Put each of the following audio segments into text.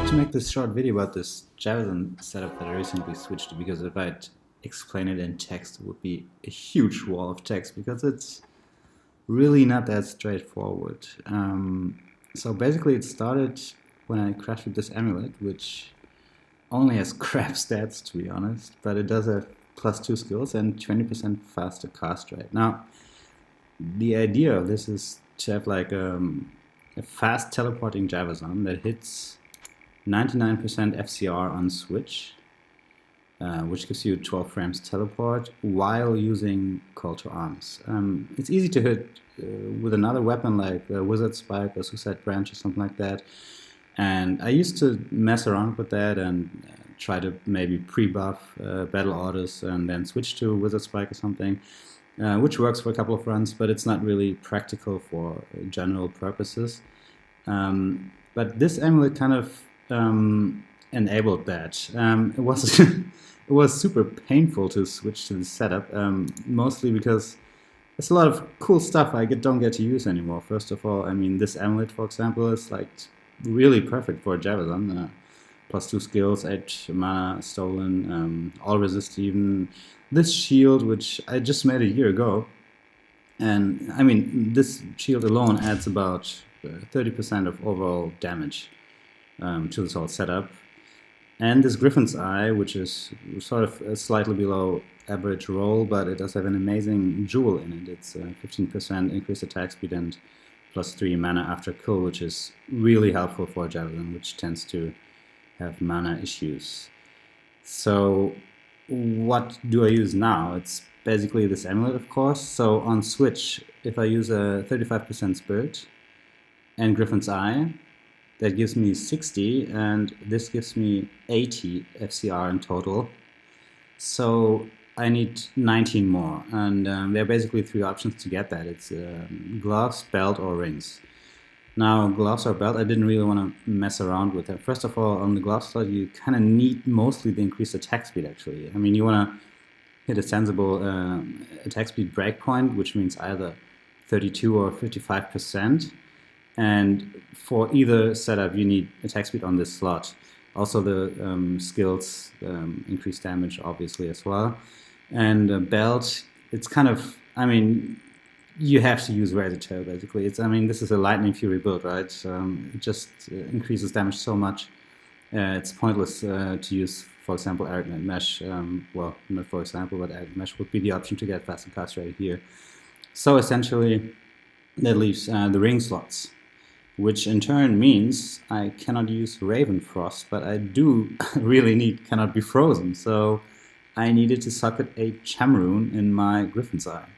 to make this short video about this Javazon setup that I recently switched to, because if I'd explain it in text, it would be a huge wall of text, because it's really not that straightforward. So basically it started when I crafted this amulet, which only has crap stats, to be honest, but it does have +2 skills and 20% faster cast rate. Now, the idea of this is to have like a fast teleporting Javazon that hits 99% FCR on switch, which gives you 12 frames teleport while using call to arms. It's easy to hit with another weapon like a Wizard Spike or Suicide Branch or something like that. And I used to mess around with that and try to maybe pre-buff battle orders and then switch to Wizard Spike or something, which works for a couple of runs, but it's not really practical for general purposes. But this amulet kind of enabled that. It was it was super painful to switch to the setup, mostly because there's a lot of cool stuff I don't get to use anymore. First of all, I mean, this amulet, for example, is like really perfect for a Javazon. +2 skills, 8 mana stolen, all resist even. This shield, which I just made a year ago, and I mean, this shield alone adds about 30% of overall damage to this whole setup. And this Griffon's Eye, which is sort of slightly below average roll, but it does have an amazing jewel in it. It's 15% increased attack speed and +3 mana after kill, which is really helpful for a Javazon, which tends to have mana issues. So what do I use now? It's basically this amulet, of course. So on switch, if I use a 35% Spirit and Griffon's Eye, that gives me 60, and this gives me 80 FCR in total. So I need 19 more, and there are basically 3 options to get that. It's gloves, belt, or rings. Now, gloves or belt, I didn't really want to mess around with that. First of all, on the glove slot, you kind of need mostly the increased attack speed, actually. I mean, you want to hit a sensible attack speed breakpoint, which means either 32 or 55%. And for either setup, you need attack speed on this slot. Also, the skills increase damage, obviously, as well. And belt, it's kind of, I mean, you have to use Razortail, basically. I mean, this is a Lightning Fury build, right? It just increases damage so much. It's pointless to use, for example, Arachnid Mesh. Well, not for example, but Arachnid Mesh would be the option to get faster cast rate here. So essentially, that leaves the ring slots, which in turn means I cannot use Raven Frost, but I do really need cannot be frozen. So I needed to socket a Cham rune in my Griffon's Eye,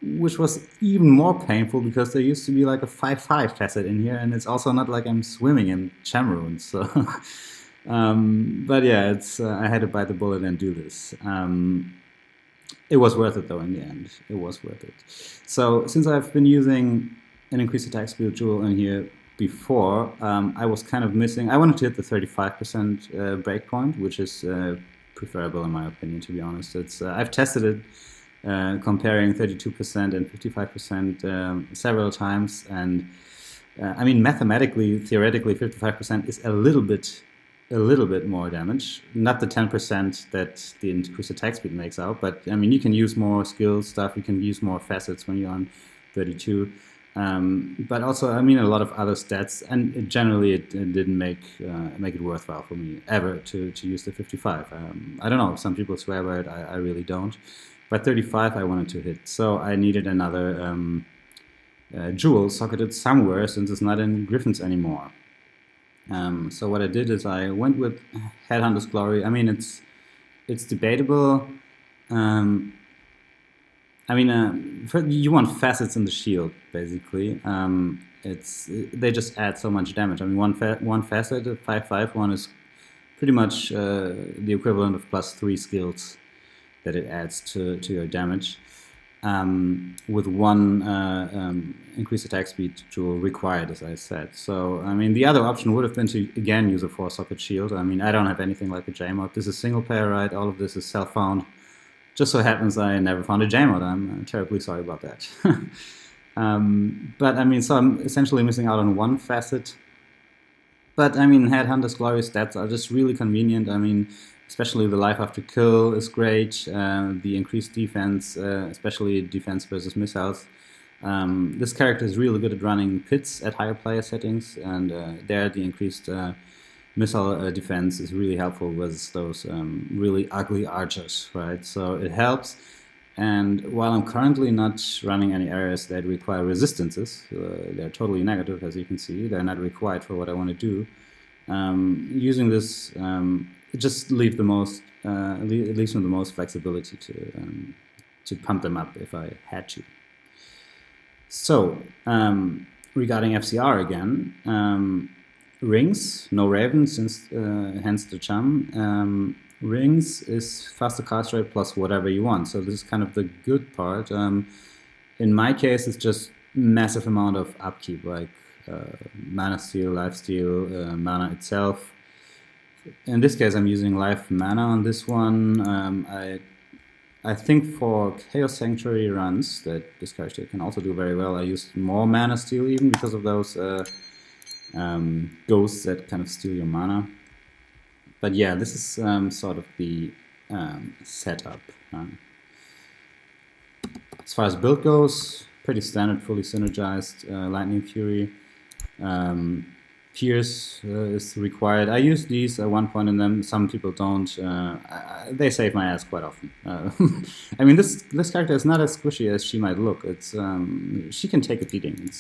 which was even more painful because there used to be like a 5/5 facet in here, and it's also not like I'm swimming in Cham runes. So, but yeah, I had to bite the bullet and do this. It was worth it though in the end. It was worth it. So since I've been using an increased attack speed jewel in here before, I was kind of missing. I wanted to hit the 35% breakpoint, which is preferable in my opinion, to be honest. I've tested it comparing 32% and 55% several times, and I mean, mathematically, theoretically, 55% is a little bit more damage. Not the 10% that the increased attack speed makes out, but I mean, you can use more skill stuff, you can use more facets when you're on 32. But also, I mean, a lot of other stats, and it didn't make it worthwhile for me ever to use the 55. I don't know, some people swear by it, I really don't. But 35 I wanted to hit, so I needed another jewel socketed somewhere since it's not in Griffon's anymore. So what I did is I went with Headhunter's Glory. I mean, it's debatable. I mean, you want facets in the shield, basically. They just add so much damage. I mean, one facet, a 5/5 one, is pretty much the equivalent of +3 skills that it adds to your damage, with one increased attack speed jewel required, as I said. So, I mean, the other option would have been to, again, use a 4-socket shield. I mean, I don't have anything like a J-mod. This is single player, right? All of this is self-found. Just so happens I never found a J-mod. I'm terribly sorry about that. But I mean, so I'm essentially missing out on one facet But I mean, Headhunter's Glory stats are just really convenient. I mean, especially the life after kill is great. The increased defense, especially defense versus missiles. This character is really good at running pits at higher player settings, and there the increased missile defense is really helpful with those really ugly archers, right? So it helps. And while I'm currently not running any areas that require resistances, they're totally negative, as you can see. They're not required for what I want to do. Using this, it just leaves the most, leaves me the most flexibility to pump them up if I had to. So regarding FCR again, rings, no Raven, since hence the Cham. Rings is faster cast rate plus whatever you want. So this is kind of the good part. In my case, it's just massive amount of upkeep, like mana steal, life steal, mana itself. In this case, I'm using life mana on this one. I think for Chaos Sanctuary runs that this character can also do very well, I used more mana steal even because of those ghosts that kind of steal your mana. But yeah, this is sort of the setup. As far as build goes, pretty standard, fully synergized Lightning Fury. Pierce is required. I use these at one point in them. Some people don't. They save my ass quite often. I mean, this character is not as squishy as she might look. It's she can take a beating.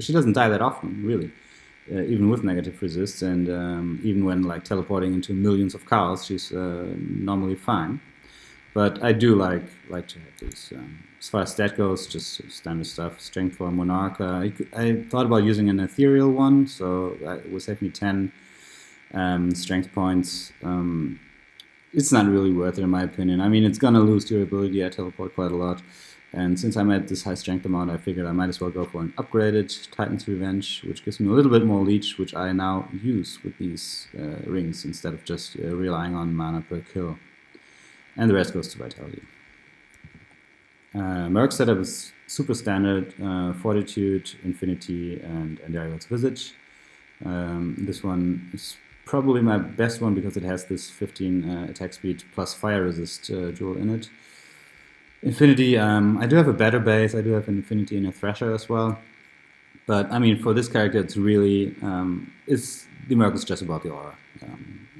She doesn't die that often, really. Even with negative resist, and even when like teleporting into millions of chaos, she's normally fine. But I do like to have these. As far as stat goes, just standard stuff. Strength for a Monarch. I thought about using an ethereal one, so it would save me 10 strength points. It's not really worth it in my opinion. I mean, it's gonna lose durability. I teleport quite a lot. And since I'm at this high strength amount, I figured I might as well go for an upgraded Titan's Revenge, which gives me a little bit more leech, which I now use with these rings instead of just relying on mana per kill. And the rest goes to Vitality. Merc setup is super standard, Fortitude, Infinity, and Andariel's Visage. This one is probably my best one because it has this 15 attack speed plus fire resist jewel in it. Infinity, I do have a better base. I do have an Infinity and a Thresher as well. But I mean, for this character, it's really, the Merc is just about the aura.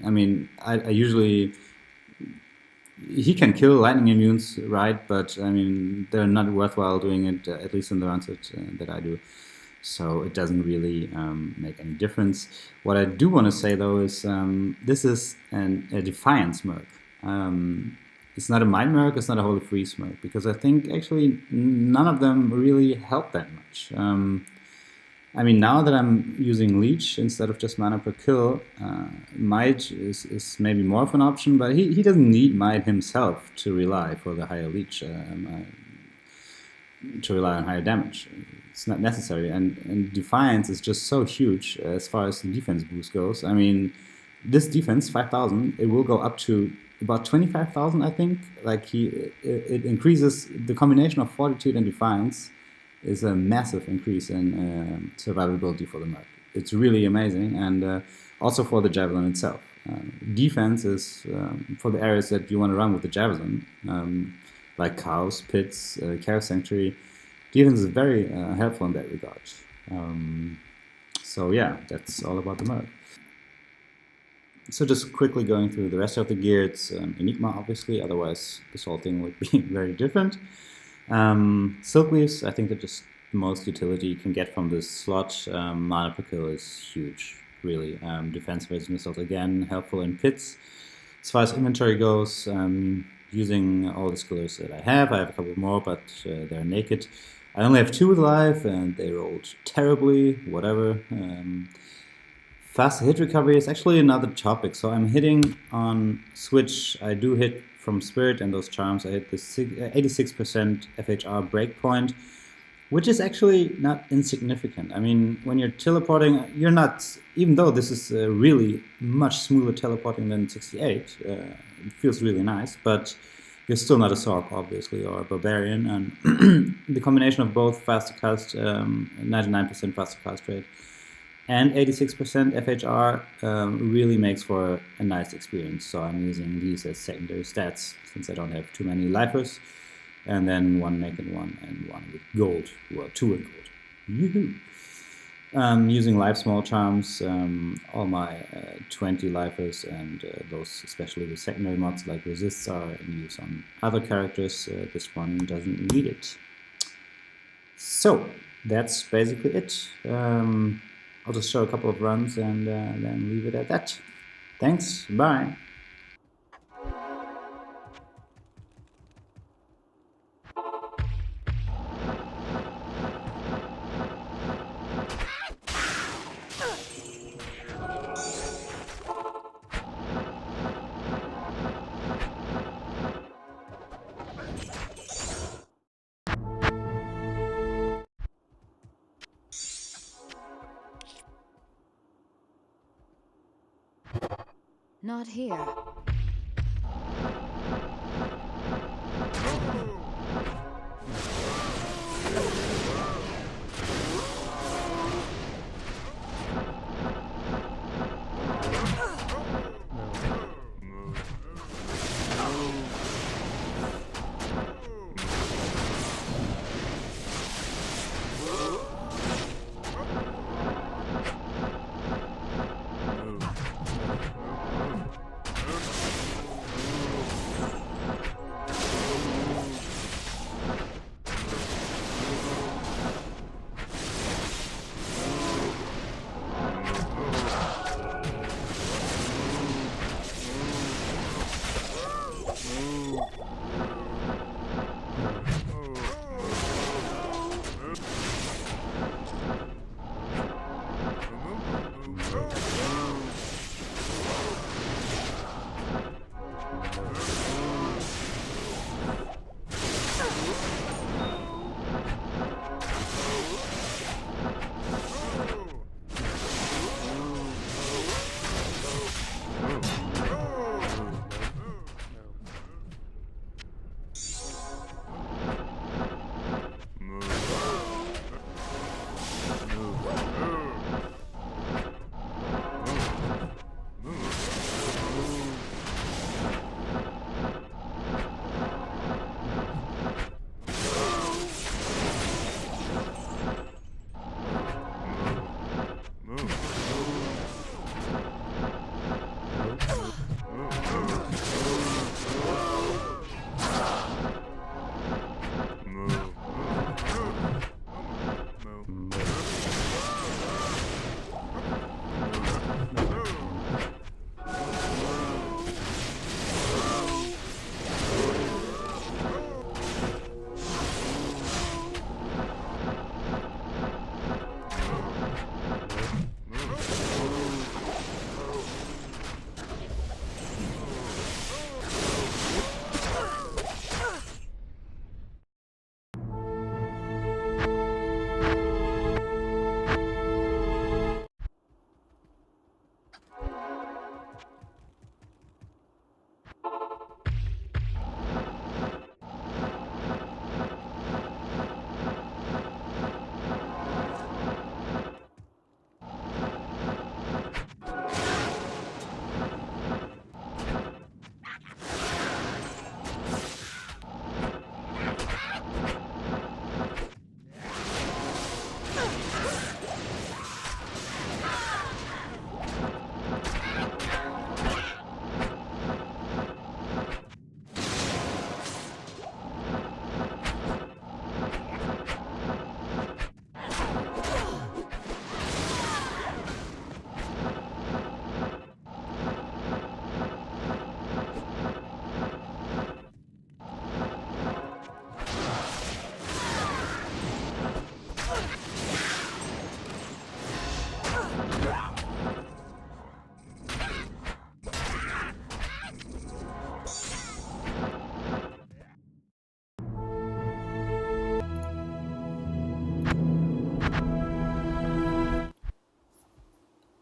I mean, I usually, he can kill lightning immunes, right? But I mean, they're not worthwhile doing it, at least in the runs that I do. So it doesn't really make any difference. What I do want to say though is this is a Defiance Merc. It's not a Mind Merc, it's not a Holy Freeze Merc, because I think actually none of them really help that much. I mean, now that I'm using Leech instead of just mana per kill, Might is maybe more of an option, but he doesn't need Might himself to rely for the higher Leech, to rely on higher damage. It's not necessary, and Defiance is just so huge as far as the defense boost goes. I mean, this defense, 5,000, it will go up to about 25,000, I think. Like it increases, the combination of Fortitude and Defiance is a massive increase in survivability for the Merc. It's really amazing, and also for the Javelin itself. Defense is for the areas that you want to run with the Javazon, like cows, pits, Chaos Sanctuary. Defense is very helpful in that regard. So yeah, that's all about the Merc. So just quickly going through the rest of the gear, it's Enigma obviously, otherwise this whole thing would be very different. Silkweaves, I think that just the most utility you can get from this slot. Mana per kill is huge, really. Defense versus missiles, again, helpful in pits. As far as inventory goes, using all the skillers that I have a couple more, but they're naked. I only have 2 with life, and they rolled terribly, whatever. Fast hit recovery is actually another topic. So I'm hitting on Switch. I do hit from Spirit and those charms. I hit the 86% FHR breakpoint, which is actually not insignificant. I mean, when you're teleporting, you're not, even though this is really much smoother teleporting than 68, it feels really nice, but you're still not a Sorc, obviously, or a Barbarian. And the combination of both faster cast, 99% faster cast rate, And 86% FHR really makes for a nice experience. So I'm using these as secondary stats since I don't have too many lifers. And then one naked one and one with gold. Well, two with gold. Yoo-hoo! Using life small charms, all my 20 lifers and those especially the secondary mods like resists are in use on other characters. This one doesn't need it. So that's basically it. I'll just show a couple of runs and then leave it at that. Thanks, bye. Not here.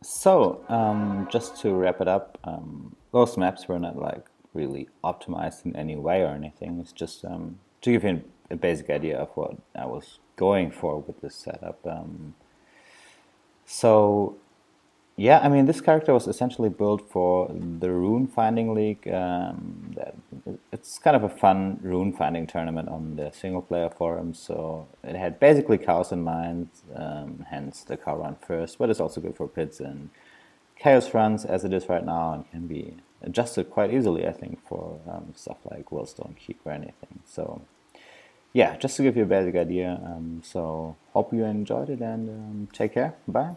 So, just to wrap it up, those maps were not like really optimized in any way or anything. It's just to give you a basic idea of what I was going for with this setup. So yeah, I mean, this character was essentially built for the Rune Finding League. It's kind of a fun rune finding tournament on the single player forum. So it had basically cows in mind, hence the cow run first, but it's also good for pits and chaos runs as it is right now, and can be adjusted quite easily, I think, for stuff like Willstone Keep or anything. So yeah, just to give you a basic idea. So hope you enjoyed it, and take care. Bye.